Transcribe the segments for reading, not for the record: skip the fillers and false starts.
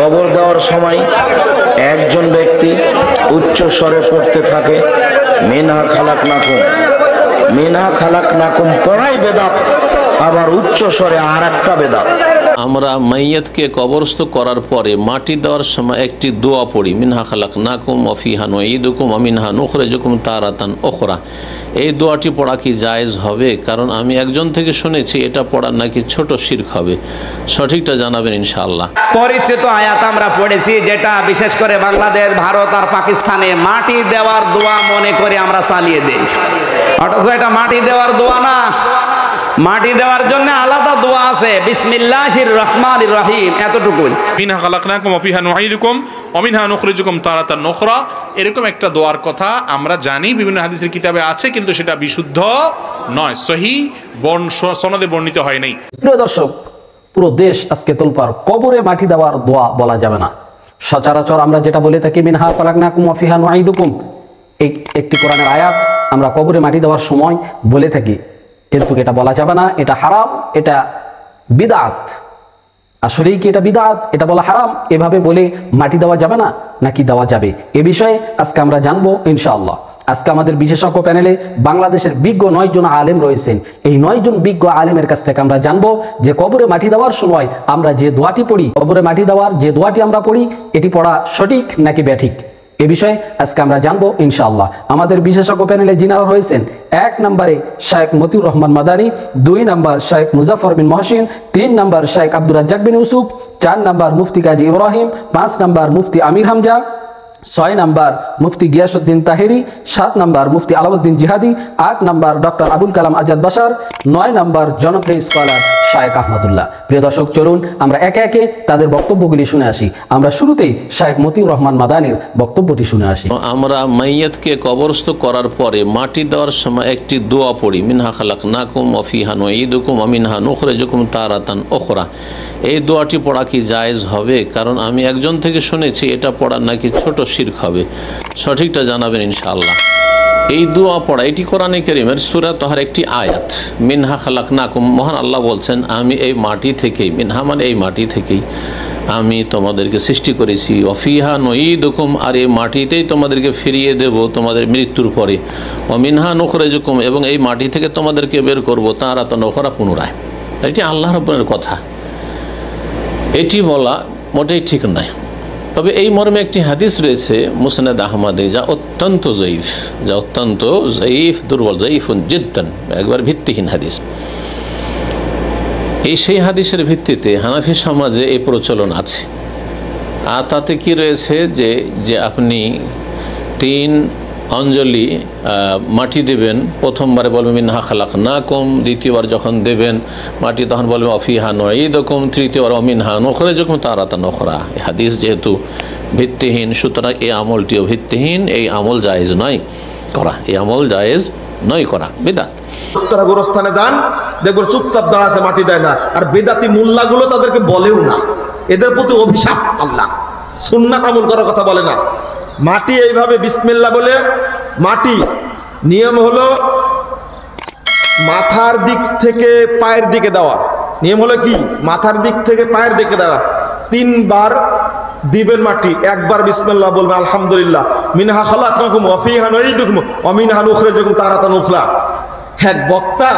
কবর দেওয়ার সময় একজন ব্যক্তি উচ্চ স্বরে পড়তে থাকে মিনহা খালাকনাকুম। মিনহা খালাকনাকুম পড়াই বেদাত, আবার উচ্চ স্বরে আর একটা বেদাত। আমরা মাইয়াতকে কবরস্থ করার পরে মাটি দেওয়ার সময় একটি দোয়া পড়ি, মিনহা খালাকনাকুম ওয়া ফিহা নুঈদুকুম ওয়া মিনহা নুখরিজুকুম তারাতান উখরা। এই দোয়াটি পড়া কি জায়েজ হবে? কারণ আমি একজন থেকে শুনেছি এটা পড়ার নাকি ছোট শিরক হবে। সঠিকটা জানাবেন ইনশাআল্লাহ। পরিচিত আয়াত আমরা পড়েছি, যেটা বিশেষ করে বাংলাদেশ, ভারত আর পাকিস্তানে মাটি দেওয়ার দোয়া মনে করে আমরা চালিয়ে দেই, অথচ এটা মাটি দেওয়ার দোয়া না। মাটি দেওয়ার জন্য আলাদা দোয়া আছে, বিসমিল্লাহির রহমানির রহিম, এতটুকুই। মিনহা খালাকনাকুম ওয়া ফিহা নুঈদুকুম ওয়া মিনহা নুখরিজুকুম তারাতান উখরা, এরকম একটা দোয়ার কথা আমরা জানি, বিভিন্ন হাদিসের কিতাবে আছে, কিন্তু সেটা বিশুদ্ধ নয়, সহিহ সনদে বর্ণিত হয় নাই। প্রিয় দর্শক, পুরো দেশ আজকে তোলপাড়, কবরে মাটি দেওয়ার দোয়া বলা যাবে না। সচরাচর আমরা যেটা বলে থাকি মিনহা খালাকনাকুম ওয়া ফিহা নুঈদুকুম, একটি কোরআনের আয়াত আমরা কবরে মাটি দেওয়ার সময় বলে থাকি, কিন্তু এটা বলা যাবে না, এটা হারাম, এটা বিদআত। আসলেই কি এটা বিদআত? এটা বলা হারাম? এভাবে বলে মাটি দেওয়া যাবে না নাকি দেওয়া যাবে? এ বিষয়ে আজকে আমরা জানবো ইনশাআল্লাহ। আজকে আমাদের বিশেষজ্ঞ প্যানেলে বাংলাদেশের বিজ্ঞ 9 জন আলেম রয়েছেন। এই 9 জন বিজ্ঞ আলেমের কাছ থেকে আমরা জানবো যে কবরে মাটি দেওয়ার সময় আমরা যে দোয়াটি পড়ি, কবরে মাটি দেওয়ার যে দোয়াটি আমরা পড়ি, এটি পড়া সঠিক নাকি ব্যাঠিক, এ বিষয়ে আজকে আমরা জানবো ইনশাআল্লাহ। আমাদের বিশেষজ্ঞ প্যানেলে যিনারা রয়েছেন, 1 নম্বরে শায়েখ মতিউর রহমান মাদানী, 2 নম্বর শায়েখ মুজাফফর বিন মহসিন, 3 নম্বর শায়েখ আব্দুর রাজ্জাক বিন ইউসুফ, 4 নম্বর মুফতি কাজী ইব্রাহিম, 5 নম্বর মুফতি আমির হামজা, 6 নম্বর মুফতি গিয়াসউদ্দিন তাহেরি, 7 নম্বর মুফতি আলাউদ্দিন জিহাদি, 8 নম্বর ডক্টর আবুল কালাম আজাদ বাশার, 9 নম্বর জনপ্রিয় স্কলার শায়েখ আহমদুল্লাহ। প্রিয় দর্শক, চলুন আমরা একে একে তাদের বক্তব্যগুলি শুনে আসি। আমরা শুরুতেই শায়েখ মতিউর রহমান মাদানীর বক্তব্যটি শুনে আসি। আমরা মাইয়াতকে কবরস্থ করার পরে মাটি দেওয়ার সময় একটি দোয়া পড়ি, মিনহা খালাকনাকুম ওয়া ফিহা নুঈদুকুম ওয়া মিনহা নুখরিজুকুম তারাতান উখরা। এই দোয়াটি পড়া কি জায়েজ হবে? কারণ আমি একজন থেকে শুনেছি এটা পড়ার নাকি ছোট শিরক হবে। সঠিকটা জানাবেন ইনশাআল্লাহ। এই দোয়া পড়া, এটি কোরআনে কারীমের সূরা তাহার একটি আয়াত, মিনহা খালাকনাকুম। মহান আল্লাহ বলছেন, আমি এই মাটি থেকেই, মিনহা মানে এই মাটি থেকেই আমি তোমাদেরকে সৃষ্টি করেছি, ওয়া ফিহা নুঈদুকুম, আর এই মাটিতেই তোমাদেরকে ফিরিয়ে দেব তোমাদের মৃত্যুর পরে, ওয়া মিনহা নুখরিজুকুম, এবং এই মাটি থেকে তোমাদেরকে বের করব তারাতান উখরা, পুনরায়। এটি আল্লাহ রাব্বুল কথা, এটি বলা মোটেই ঠিক নয়। তবে এই মর্মে একটি হাদিস রয়েছে মুসনাদ আহমদে, যা অত্যন্ত জয়ীফ, দুর্বল, জয়ীফুন জিদ্দান, একবার ভিত্তিহীন হাদিস। সেই হাদিসের ভিত্তিতে হানাফি সমাজে এই প্রচলন আছে। আর তাতে কি রয়েছে যে আপনি 3 অঞ্জলি মাটি দেবেন, প্রথমবারে বলবেন মিনহা খালাকনাকুম, দ্বিতীয়বার যখন দেবেন মাটি তখন বলবেন ওয়া ফিহা নুঈদুকুম, তৃতীয়বার ওয়া মিনহা নুখরিজুকুম তারাতান উখরা। এই হাদিস যেহেতু ভিত্তিহীন, সুতরাং এই আমলটিও ভিত্তিহীন, এই আমল জায়েজ নয় করা, এই আমল জায়েজ নয় করা, বিদআত। তারা গোরস্থানে যান, দেখবেন চুপচাপ দাঁড়া আছে, মাটি দেয় না। আর বেদাতি মোল্লাগুলো তাদেরকে বলেও না, এদের প্রতি অভিশাপ আল্লাহ। সুন্নাত আমল করার কথা বলে না। মাটি এইভাবে বিসমিল্লাহ বলে মাটি, নিয়ম হলো মাথার দিক থেকে পায়ের দিকে দেওয়া। নিয়ম হলো কি? মাথার দিক থেকে পায়ের দিকে দেওয়া। 3 বার দিবেন মাটি, একবার বিসমিল্লাহ বলবেন, আলহামদুলিল্লাহ, মিনহা খালাকনাকুম ওয়া ফিহা নুঈদুকুম ওয়া মিনহা নুখরিজুকুম তারাতান উখরা। এক বক্তা,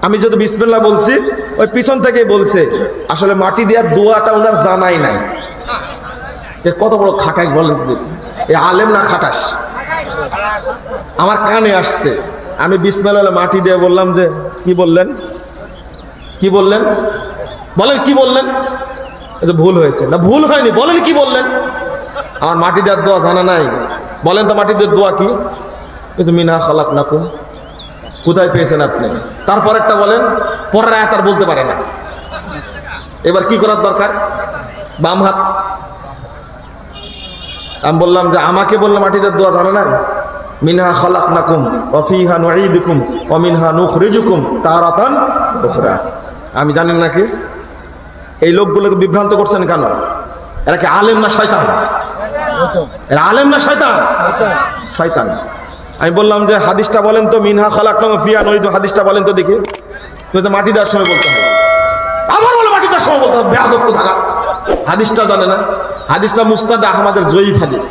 আমি যদি বিসমিল্লাহ বলছি, ওই পিছন থেকেই বলছে আসলে মাটি দেওয়ার দোয়াটা ওনার জানাই নাই। কত বড় খাটাস বলেন তো, এ আলেম না খাটাস? আমার কানে আসছে, আমি বিসমিল্লাহ মাটি দিয়ে বললাম যে কি বললেন, কি বললেন, বলেন কি বললেন? ভুল হয়েছে না? ভুল হয়নি, বলেন কি বললেন? আমার মাটি দেওয়ার দোয়া জানা নাই। বলেন তো মাটি দেওয়ার দোয়া কি? মিনহা খালাকনাকুম। কোথায় পেয়েছেন আপনি? তারপর একটা বলেন, পরের আয়াত আর বলতে পারে না। এবার কি করার দরকার? বাম হাত। আমি বললাম যে আমাকে বললাম মাটি দেওয়ার দোয়া জানা নাই? মিনহা খালাকনাকুম ওয়া ফিহা নুঈদুকুম ওয়া মিনহা নুখরিজুকুম তারাতান উখরা। আমি জানেন নাকি? এই লোকগুলোকে বিভ্রান্ত করছেন কেন? এরা কি আলেম না শয়তান? এরা আলেম না শয়তান? শয়তান। আমি বললাম যে হাদিসটা বলেন তো, মিনহা খালাকনাকুম ফিহা নুঈদুকুম, হাদিসটা বলেন তো দেখি। তো মাটি দেওয়ার সময় বলতে হবে, আবার বলে মাটি দেওয়ার সময় বলতে হবে। বেয়াদব কোথাকার। হাদিসটা জানে না? হাদিসটা মুস্তাদ আহমদের জয়ীফ হাদিস।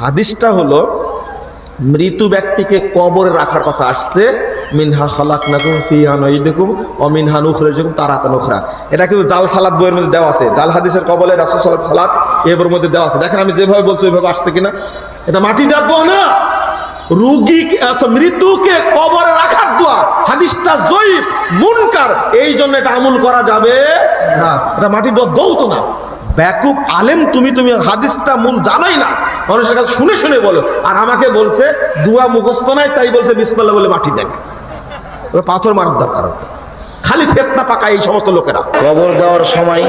হাদিসটা হলো মৃত্যু ব্যক্তিকে কবরে রাখার কথা আসছে, মিনহা খালাকনাকুম ফিহা নুঈদুকুম ওয়া মিনহা নুখরিজুকুম তারাতান উখরা। এটা কিন্তু জাল সালাত বইয়ের মধ্যে দেওয়া আছে, জাল হাদিসের কবলে রাসূল সাল্লাল্লাহু আলাইহি সাল্লাত এর মধ্যে দেওয়া আছে। দেখেন আমি যেভাবে বলছি ওইভাবে আসছে কিনা। এটা মাটিটার দোয়া না, রোগী মৃত্যুকে কবরে রাখার দোয়া। হাদিসটা জয়ীফ মুনকার, এই জন্য এটা আমল করা যাবে না। এটা মাটির দোয়া দৌত না। ব্যাকুব আলেম তুমি হাদিসটা মূল জানাই না, মানুষের কাছে শুনে শুনে বলো। আর আমাকে বলছে দুয়া মুখস্থ নাই, তাই বলছে বিসমিল্লাহ বলে মাটি দেন। পাথর মারার দরকার, খালি ফিতনা পাকায় এই সমস্ত লোকেরা। কবর দেওয়ার সময়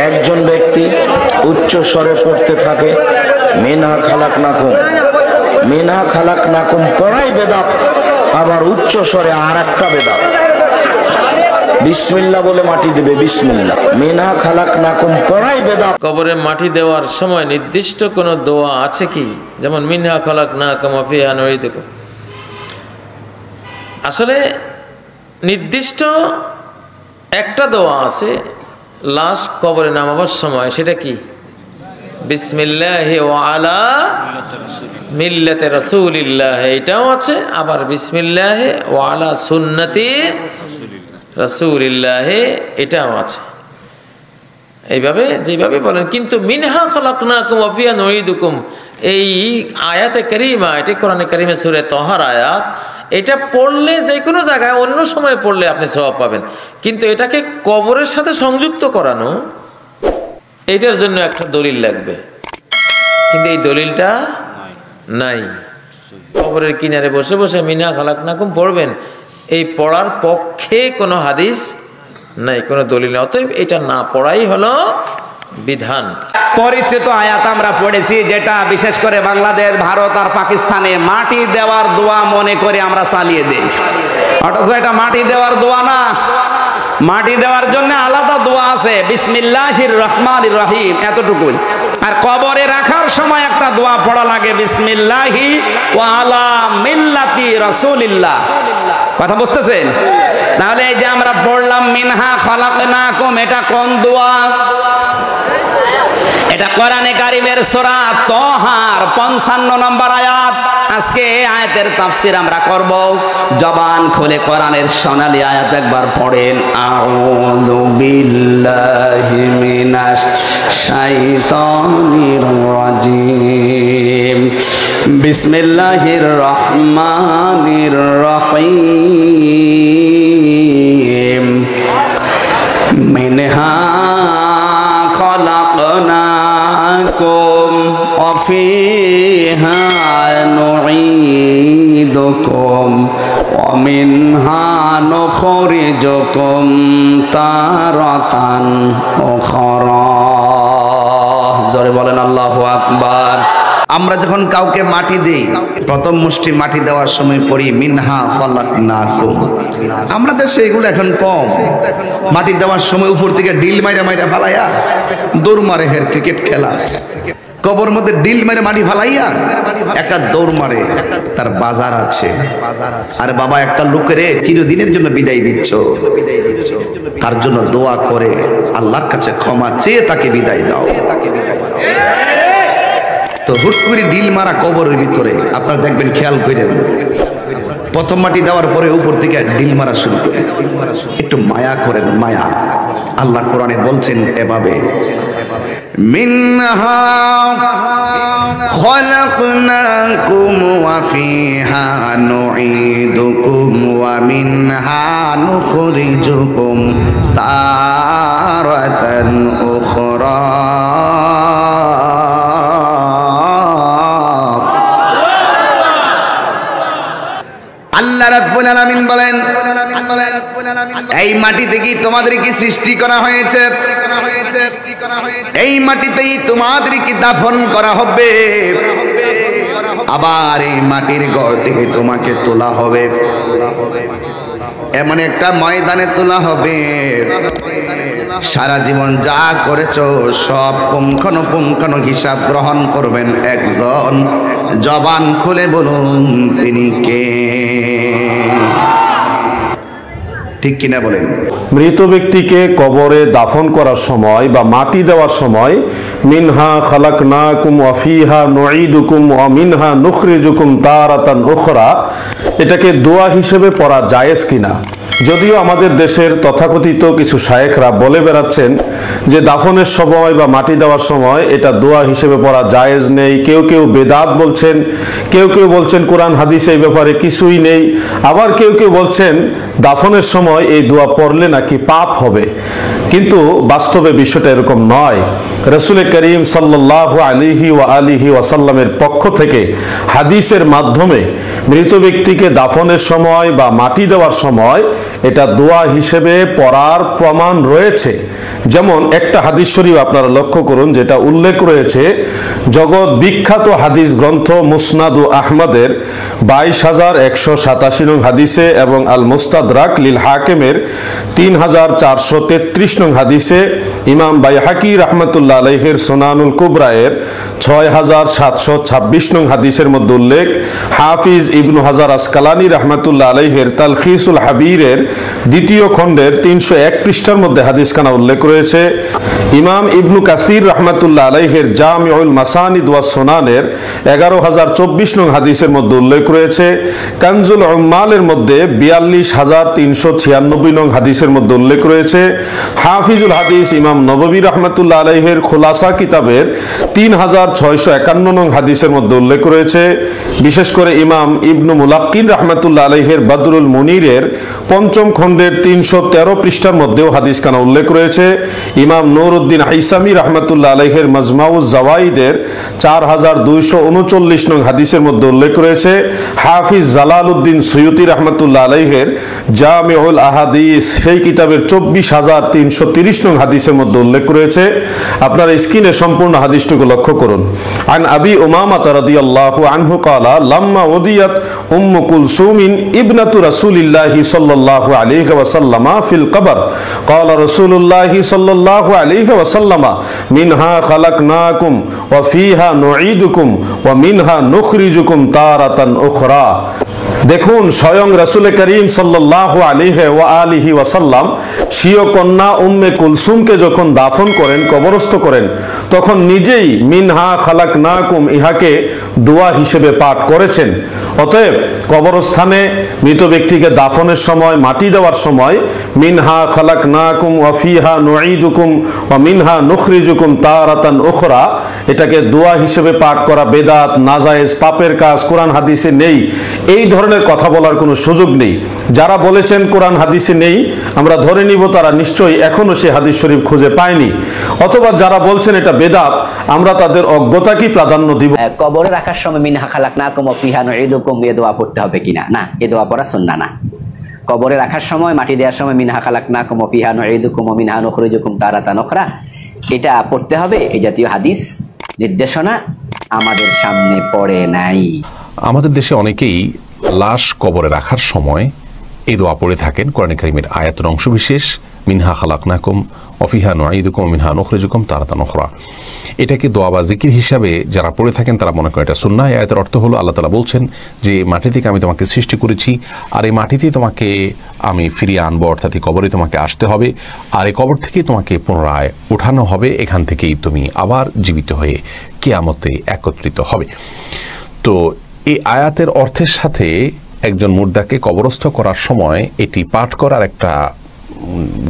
একজন ব্যক্তি উচ্চ স্বরে পড়তে থাকে মিনহা খালাকনাকুম। মিনহা খালাকনাকুম পড়াই বেদাত, আবার উচ্চ স্বরে আর একটা বেদাত। বিসমিল্লাহ বলে মাটি দিবে, বিসমিল্লাহ। মিনহা খালাকনাকুম পড়াই বেদাত। কবরে মাটি দেওয়ার সময় নির্দিষ্ট কোনো দোয়া আছে কি? যেমন মিনহা খালাকনাকুম ওয়া ফিহা নুঈদুকুম। আসলে নির্দিষ্ট একটা দোয়া আছে লাশ কবরে নামাবার সময়, সেটা কি? বিসমিল্লাহি ওয়া আলা মিল্লাতে রাসূলিল্লাহ, এটাও আছে। আবার বিসমিল্লাহি ওয়া আলা সুন্নতি রাসূলিল্লাহ, এটাও আছে। এইভাবে যেভাবে বলেন। কিন্তু মিনহা খালাকনাকুম ওয়া ফিহা নুঈদুকুম, এই আয়াতে কারিমা, এটি কোরআনে কারিমে সূরা তাহার আয়াত। এটা পড়লে যে কোনো জায়গায় অন্য সময় পড়লে আপনি সওয়াব পাবেন, কিন্তু এটাকে কবরের সাথে সংযুক্ত করানো, এটার জন্য একটা দলিল লাগবে, কিন্তু এই দলিলটা নাই। কবরের কিনারে বসে বসে মিনহা খালাকনাকুম পড়বেন, এই পড়ার পক্ষে কোনো হাদিস নাই, কোনো দলিল নেই। অতএব এটা না পড়াই হলো বিধান। পরিচিত আয়াত আমরা পড়েছি, যেটা বিশেষ করে বাংলাদেশ, ভারত আর পাকিস্তানে মাটি দেওয়ার দোয়া মনে করে আমরা চালিয়ে দেই। অথচ এটা মাটি দেওয়ার দোয়া না। মাটি দেওয়ার জন্য আলাদা দোয়া আছে, বিসমিল্লাহির রহমানির রহিম, এতটুকুই। আর কবরে রাখার সময় একটা দোয়া পড়া লাগে, বিসমিল্লাহি ওয়া আলা মিল্লাতি রাসূলিল্লাহ। কথা বুঝতেছেন? তাহলে এই যে আমরা পড়লাম মিনহা খালাকনাকুম, এটা কোন দোয়া? এটা কোরআনে কারিমের সূরা তাহার 55 নম্বর আয়াত। আজকে এই আয়াতের তাফসীর আমরা করব। জবান খুলে কোরআনের সোনালী আয়াত একবার পড়েন। আউযু বিল্লাহি মিনাশ শাইতানির রাজিম, বিসমিল্লাহির রহমানির রহিম। মিনহা খালাকনাকুম ওয়া ফিহা নুঈদুকুম ওয়া মিনহা নুখরিজুকুম তারাতান উখরা। জোরে বলেন আল্লাহু আকবার। আমরা যখন কাউকে মাটি দেই, প্রথম মুষ্টি মাটি দেওয়ার সময় পড়ি মিনহা খালাকনাকুম। আমরা দেশে এগুলো এখন কম। মাটি দেওয়ার সময় উপর থেকে ডিল মাইরা মাইরা ফালাইয়া দৌড় মারে। হের ক্রিকেট খেলা কবর মধ্যে ডিল মেরে মাটি ফালাইয়া একটা দৌড় মারে, তার বাজার আছে। আর বাবা একটা লোকের চিরদিনের জন্য বিদায় দিচ্ছ, তার জন্য দোয়া করে আল্লাহর কাছে ক্ষমা চেয়ে তাকে বিদায় দাও। তো হুট করে ডিল মারা কবরের ভিতরে আপনারা দেখবেন, খেয়াল করেন, প্রথম মাটি দেওয়ার পরে উপর থেকে ডিল মারা শুরু করে। একটু মায়া করেন, মায়া। আল্লাহ কোরআনে বলছেন এভাবে, মিনহা খালাকনাকুম ওয়া ফিহা নুঈদুকুম ওয়া মিনহা নুখরিজুকুম তারাতান উখরা। আল্লাহ রাব্বুল আলামিন বলেন, এই মাটি থেকেই তোমাদেরকে সৃষ্টি করা হয়েছে, এই মাটিতেই তোমাদেরকে দাফন করা হবে, আবার এই মাটির ঘর থেকে তোমাকে তোলা হবে, এমন একটা ময়দানে তোলা হবে, সারা জীবন যা করেছো সব পুঙ্খানুপুঙ্খানু হিসাব গ্রহণ করবেন একজন। জবান খুলে বলুন তিনি কে? ঠিক কিনা বলেন? মৃত ব্যক্তিকে কবরে দাফন করার সময় বা মাটি দেওয়ার সময় মিনহা খালাকনাকুম ওয়া ফিহা নুঈদুকুম ওয়া মিনহা নুখরিজুকুম তারাতান উখরা, এটাকে দোয়া হিসেবে পড়া জায়েজ কিনা? যদিও আমাদের দেশের তথাকথিত কিছু শায়েখরা বলে বেড়াচ্ছেন যে দাফনের সময় বা মাটি দেওয়ার সময় এটা দোয়া হিসেবে পড়া জায়েজ নেই, কেউ কেউ বেদাত বলছেন, কেউ কেউ বলছেন কোরআন হাদিসে এই ব্যাপারে কিছুই নেই, আবার কেউ কেউ বলছেন দাফনের সময় এই দোয়া পড়লে নাকি পাপ হবে। কিন্তু বাস্তবে বিষয়টা এরকম নয়। রাসূল করিম সাল্লাল্লাহু আলাইহি ওয়া আলিহি ওয়াসাল্লামের পক্ষ থেকে হাদিসের মাধ্যমে মৃত ব্যক্তিকে দাফনের সময় বা মাটি দেওয়ার সময় এটা দোয়া হিসেবে পড়ার প্রমাণ রয়েছে। যেমন একটা হাদিস শরীফ আপনারা লক্ষ্য করুন, যেটা উল্লেখ রয়েছে জগৎ বিখ্যাত হাদিস গ্রন্থ মুসনাদু আহমদের 22,187 নং হাদিসে এবং আল মুস্তাদরাক লিল হাকিমের 3,433 নং হাদিসে, ইমাম বাইহাকি রাহমাতুল্লাহ আলাইহির সুনানুল কুবরায়ের 6,726 নং হাদিসের মধ্যে উল্লেখ, হাফিজ ইবনু হাজার আসকালানি রাহমাতুল্লাহ আলাইহির তালখিসুল হাবীরের 2য় খণ্ডের 301 পৃষ্ঠার মধ্যে হাদিসখানা উল্লেখ রয়েছে, ইমাম ইবনু কাসির রাহমাতুল্লাহ আলাইহির জামিউল মাসানিদ ওয়াস সুনানের 11,024 নং হাদিসের মধ্যে উল্লেখ রয়েছে, কানজুল উম্মালের মধ্যে 42,396 নং হাদিসের মধ্যে উল্লেখ রয়েছে, হাফিজুল হাদিস ইমাম নববী রাহমাতুল্লাহ আলাইহির খুলাসা কিতাবের 3,651 নং হাদিসের মধ্যে উল্লেখ রয়েছে, বিশেষ করে ইমাম ইবনু মুলাক্কিন রাহমাতুল্লাহ আলাইহির বদরুল মুনিরের 5ম খণ্ডের 313 পৃষ্ঠার মধ্যেও হাদিসখানা উল্লেখ রয়েছে, ইমাম নুরউদ্দিন হাইসামি রাহমাতুল্লাহ আলাইহির মাজমাউজ জাওয়াইদের 4,239 নং হাদিসের মধ্যে উল্লেখ রয়েছে, হাফিজ জালালউদ্দিন সুয়ুতি রাহমাতুল্লাহ আলাইহির জামিউল আহাদিস সেই কিতাবের 24,330 নং হাদিসের মধ্যে উল্লেখ রয়েছে। আপনারা স্ক্রিনে সম্পূর্ণ হাদিসটুকু লক্ষ্য করুন। আন আবি উমামা রাদিয়াল্লাহু আনহু ক্বালা লাম্মা উদিয়াত উম্মু কুলসুমিন ইবনাতু রাসূলিল্লাহি সাল্লাল্লাহু আলাইহি ওয়াসাল্লাম ফিল কবর ক্বালা রাসূলুল্লাহি সাল্লাল্লাহু আলাইহি ওয়াসাল্লাম মিনহা খালাকনাকুম ওয়া ফিহা নুঈদুকুম ওয়া মিনহা নুখরিজুকুম তারাতান উখরা। দেখুন, স্বয়ং রাসূল করিম সাল্লাল্লাহু আলাইহি ওয়া আলিহি ওয়াসাল্লাম স্বীয় কন্যা উম্মে কুলসুমকে যখন দাফন করেন, কবরস্থ করেন, তখন নিজেই মিনহা খালাকনাকুম ইহাকে দোয়া হিসেবে পাঠ করেছেন। অতএব কবরস্থানে মৃত ব্যক্তিকে দাফনের সময়, মাটি দেওয়ার সময় মিনহা খালাকনাকুম ওয়া ফিহা নুঈদুকুম ওয়া মিনহা নুখরিজুকুম তারাতান উখরা, এটাকে দোয়া হিসেবে পাঠ করা বেদাত, নাজায়েজ, পাপের কাজ, কোরআন হাদিসে নেই, এই ধরনের কথা বলার কোনো সুযোগ নেই। যারা বলেছেন কোরআন হাদিসে নেই, আমরা ধরে নিব তারা নিশ্চয়ই এখনো সে হাদিস শরীফ খুঁজে পায়নি, অথবা যারা বলছেন এটা বেদাত, আমরা তাদের অজ্ঞতাকেই প্রাধান্য দিব। কবরে রাখার সময় মিনহা খালাকনাকুম ওয়া ফিহা নুঈদুকুম এ দোয়া পড়তে হবে কিনা? না, এ দোয়া পড়া সুন্নাহ না। কবরে রাখার সময়, মাটি দেওয়ার সময় মিনহা খালাকনাকুম ওয়া ফিহা নুঈদুকুম ওয়া মিনহা নুখরিজুকুম তারাতান উখরা এটা পড়তে হবে, এই জাতীয় হাদিস নির্দেশনা আমাদের সামনে পড়ে নাই। আমাদের দেশে অনেকেই লাশ কবরে রাখার সময় এই দোয়া পড়ে থাকেন। কোরআন কারীমের আয়াতের অংশবিশেষ মিনহা খালাকনাকুম ওয়া ফিহা নুঈদুকুম ওয়া মিনহা নুখরিজুকুম তারাতান উখরা, এটাকে দোয়া বা জিকির হিসাবে যারা পড়ে থাকেন তারা মনে করেন এটা সুন্নাহ। এই আয়াতের অর্থ হলো আল্লাহ তাআলা বলছেন যে মাটি থেকে আমি তোমাকে সৃষ্টি করেছি, আর এই মাটিতেই তোমাকে আমি ফিরিয়ে আনবো, অর্থাৎ এই কবরে তোমাকে আসতে হবে, আর এই কবর থেকেই তোমাকে পুনরায় উঠানো হবে, এখান থেকেই তুমি আবার জীবিত হয়ে কিয়ামতে একত্রিত হবে। তো এই আয়াতের অর্থের সাথে একজন মুর্দাকে কবরস্থ করার সময় এটি পাঠ করার একটা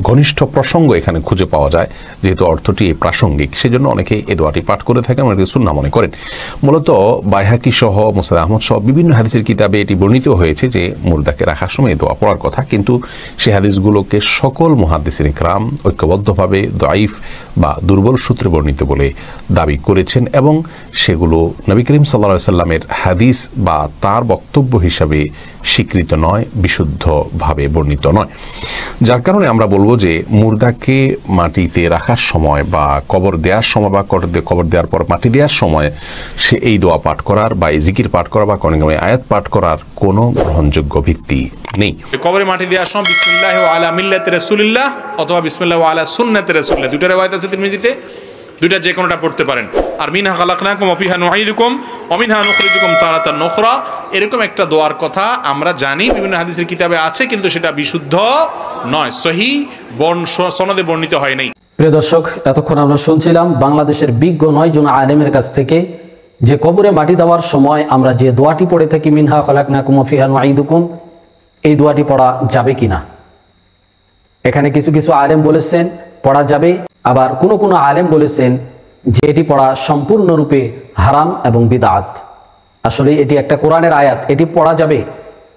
ঘনিষ্ঠ প্রসঙ্গ এখানে খুঁজে পাওয়া যায়, যেহেতু অর্থটি প্রাসঙ্গিক, সেজন্য অনেকে এই দোয়াটি পাঠ করে থাকেন, অনেকে সুন্নাহ মনে করেন। মূলত বাইহাকি সহ মুসনাদ আহমদ সহ বিভিন্ন হাদিসের কিতাবে এটি বর্ণিত হয়েছে যে মুর্দাকে রাখার সময় এই দোয়া পড়ার কথা, কিন্তু সেই হাদিসগুলোকে সকল মুহাদ্দিসিন ইকরাম ঐক্যবদ্ধভাবে দাঈফ বা দুর্বল সূত্রে বর্ণিত বলে দাবি করেছেন, এবং সেগুলো নবী করিম সাল্লাল্লাহু আলাইহি সাল্লামের হাদিস বা তার বক্তব্য হিসাবে স্বীকৃত নয়, বিশুদ্ধভাবে বর্ণিত নয়। যার কারণে আমরা বলবো যে মুর্দাকে মাটিতে রাখার সময় বা কবর দেওয়ার সময় বা কবর দেওয়ার পর মাটি দেওয়ার সময় সে এই দোয়া পাঠ করার বা এই জিকির পাঠ করা বা কোরআনের আয়াত পাঠ করার কোনো গ্রহণযোগ্য ভিত্তি নেই। কবরে মাটি দেওয়ার সময় বিসমিল্লাহি ওয়া আলা মিল্লাতি রাসূলিল্লাহ অথবা বিসমিল্লাহি ওয়া আলা সুন্নাতি রাসূলিল্লাহ দুইটা riwayat আছে তিরমিজিতে, দুইটা যে কোনোটা পড়তে পারেন। আর মিনহা খালাকনাকুম ওয়া ফিহা নুঈদুকুম ওয়া মিনহা নুখরিজুকুম তারাতান উখরা এরকম একটা দোয়ার কথা আমরা জানি, বিভিন্ন হাদিসের কিতাবে আছে, কিন্তু সেটা বিশুদ্ধ নয়, সহিহ সনদে বর্ণিত হয় নাই। প্রিয় দর্শক, এতক্ষণ আমরা শুনছিলাম বাংলাদেশের বিজ্ঞ 9 জন আলেমের কাছ থেকে যে কবরে মাটি দেওয়ার সময় আমরা যে দোয়াটি পড়ে থাকি মিনহা খলাকনাকুম ওয়া ফিহা নুঈদুকুম, এই দোয়াটি পড়া যাবে কিনা। এখানে কিছু কিছু আলেম বলেছেন পড়া যাবে, আবার কোনো আলেম বলেছেন যে এটি পড়া সম্পূর্ণরূপে হারাম এবং বিদআত। আসলে এটি একটা কোরআনের আয়াত, এটি পড়া যাবে,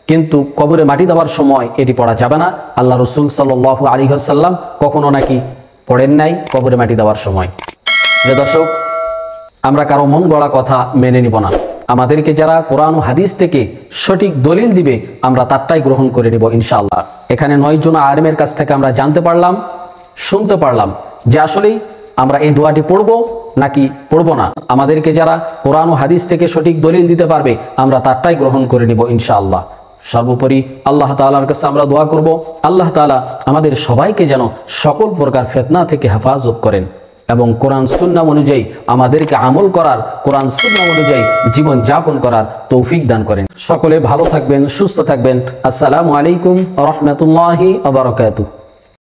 কিন্তু কবরে মাটি দেওয়ার সময় এটি পড়া যাবে না। আল্লাহ রাসূল সাল্লাল্লাহু আলাইহি ওয়াসাল্লাম কখনো নাকি পড়েন নাই কবরে মাটি দেওয়ার সময়। প্রিয় দর্শক, আমরা কারো মন গড়া কথা মেনে নিব না। আমাদেরকে যারা কোরআন ও হাদিস থেকে সঠিক দলিল দিবে আমরা তারটাই গ্রহণ করে নিব ইনশাআল্লাহ। এখানে 9 জন আলেমের কাছ থেকে আমরা জানতে পারলাম, শুনতে পারলাম যে আসলেই আমরা এই দোয়াটি পড়ব নাকি পড়ব না। আমাদেরকে যারা কোরআন ও হাদিস থেকে সঠিক দলিল দিতে পারবে আমরা তারটাই গ্রহণ করে নিব ইনশাআল্লাহ। সর্বোপরি আল্লাহ তাআলার কাছে আমরা দোয়া করব, আল্লাহ তাআলা আমাদের সবাইকে যেন সকল প্রকার ফিতনা থেকে হেফাজত করেন এবং কোরআন সুন্নাহ অনুযায়ী আমাদেরকে আমল করার, কোরআন সুন্নাহ অনুযায়ী জীবন যাপন করার তৌফিক দান করেন। সকলে ভালো থাকবেন, সুস্থ থাকবেন। আসসালামু আলাইকুম ওয়া রাহমাতুল্লাহি ওয়া বারাকাতুহু।